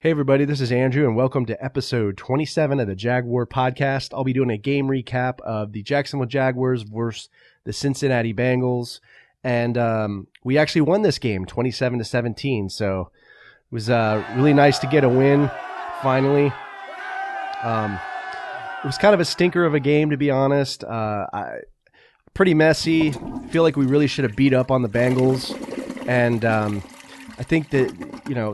Hey everybody, this is Andrew and welcome to episode 27 of the Jaguar podcast. I'll be doing a game recap of the Jacksonville Jaguars versus the Cincinnati Bengals. And we actually won this game 27-17. So it was really nice to get a win finally. It was kind of a stinker of a game, to be honest. Pretty messy. I feel like we really should have beat up on the Bengals. And I think that,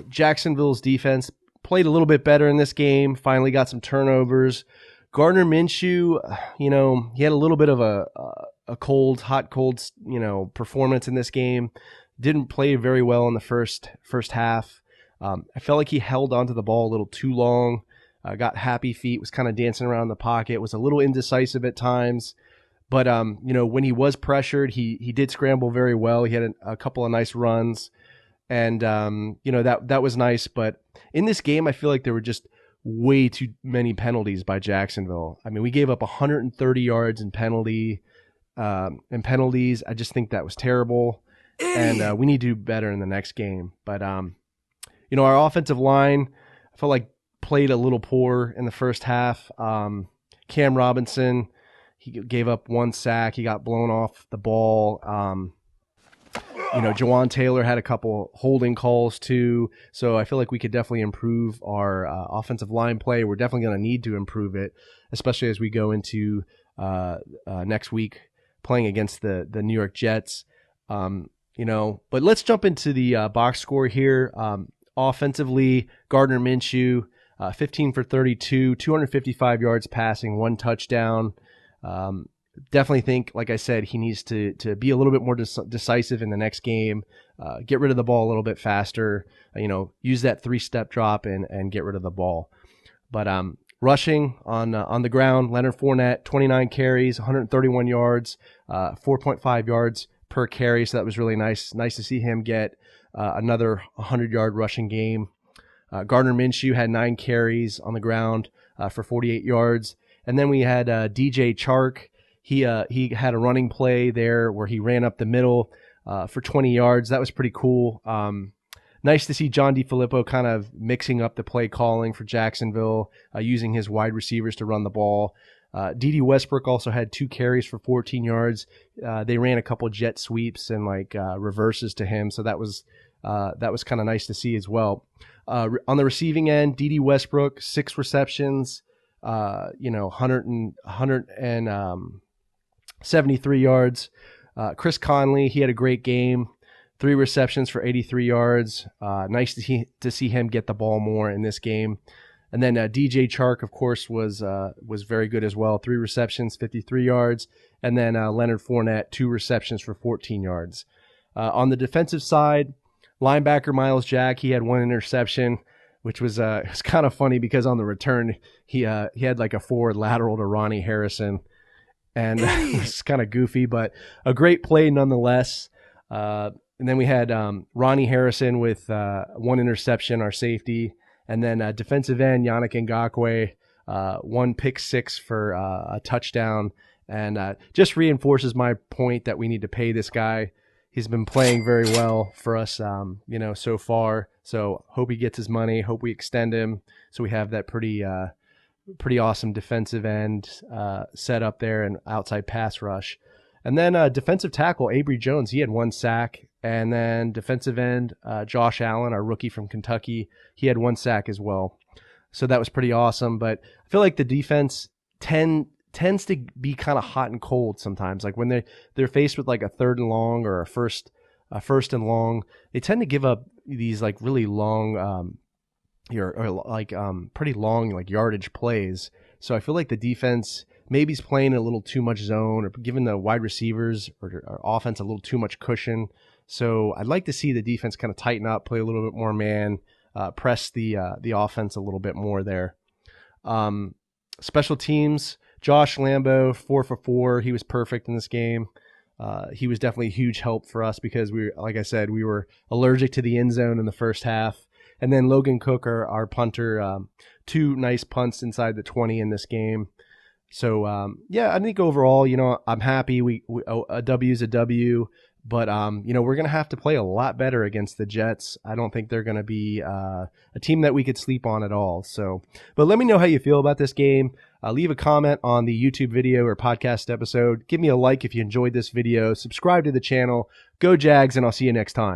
Jacksonville's defense played a little bit better in this game, finally got some turnovers. Gardner Minshew, he had a little bit of a hot cold, performance in this game. Didn't play very well in the first half. I felt like he held onto the ball a little too long, got happy feet, was kind of dancing around the pocket, was a little indecisive at times. But, when he was pressured, he did scramble very well. He had a couple of nice runs. And, that was nice. But in this game, I feel like there were just way too many penalties by Jacksonville. I mean, we gave up 130 yards in penalties. I just think that was terrible. And we need to do better in the next game. But, our offensive line, I felt like played a little poor in the first half. Cam Robinson, he gave up one sack. He got blown off the ball. Jawan Taylor had a couple holding calls too. So I feel like we could definitely improve our offensive line play. We're definitely going to need to improve it, especially as we go into next week playing against the New York Jets. But let's jump into the box score here. Offensively, Gardner Minshew, 15 for 32, 255 yards passing, one touchdown. Definitely think, like I said, he needs to be a little bit more decisive in the next game, get rid of the ball a little bit faster, use that three-step drop and get rid of the ball. But rushing on the ground, Leonard Fournette, 29 carries, 131 yards, 4.5 yards per carry. So that was really nice. Nice to see him get another 100-yard rushing game. Gardner Minshew had 9 carries on the ground for 48 yards. And then we had DJ Chark. He had a running play there where he ran up the middle for 20 yards. That was pretty cool. Nice to see John DeFilippo kind of mixing up the play calling for Jacksonville, using his wide receivers to run the ball. Dede Westbrook also had 2 carries for 14 yards. They ran a couple jet sweeps and reverses to him, so that was kind of nice to see as well. On the receiving end, Dede Westbrook, 6 receptions, 173 yards. Chris Conley, he had a great game. 3 receptions for 83 yards. Nice to see him get the ball more in this game. And then DJ Chark, of course, was very good as well. 3 receptions, 53 yards. And then Leonard Fournette, 2 receptions for 14 yards. On the defensive side, linebacker Myles Jack, he had 1 interception, which was it was kind of funny because on the return, he had like a forward lateral to Ronnie Harrison. And it's kind of goofy, but a great play nonetheless. And then we had Ronnie Harrison with 1 interception, our safety. And then defensive end, Yannick Ngakoue, 1 pick 6 for a touchdown. And just reinforces my point that we need to pay this guy. He's been playing very well for us, so far. So hope he gets his money. Hope we extend him so we have that pretty awesome defensive end set up there and outside pass rush. And then defensive tackle, Avery Jones, he had 1 sack. And then defensive end, Josh Allen, our rookie from Kentucky, he had 1 sack as well. So that was pretty awesome. But I feel like the defense tends to be kind of hot and cold sometimes. Like when they're faced with like a 3rd and long or a first and long, they tend to give up these like really long pretty long yardage plays. So I feel like the defense maybe is playing a little too much zone or giving the wide receivers or offense a little too much cushion. So I'd like to see the defense kind of tighten up, play a little bit more man, press the offense a little bit more there. Special teams, Josh Lambo, 4 for 4. He was perfect in this game. He was definitely a huge help for us because like I said, we were allergic to the end zone in the first half. And then Logan Cook, our punter, 2 nice punts inside the 20 in this game. So, I think overall, I'm happy. A W is a W. But, we're going to have to play a lot better against the Jets. I don't think they're going to be a team that we could sleep on at all. So, but let me know how you feel about this game. Leave a comment on the YouTube video or podcast episode. Give me a like if you enjoyed this video. Subscribe to the channel. Go Jags, and I'll see you next time.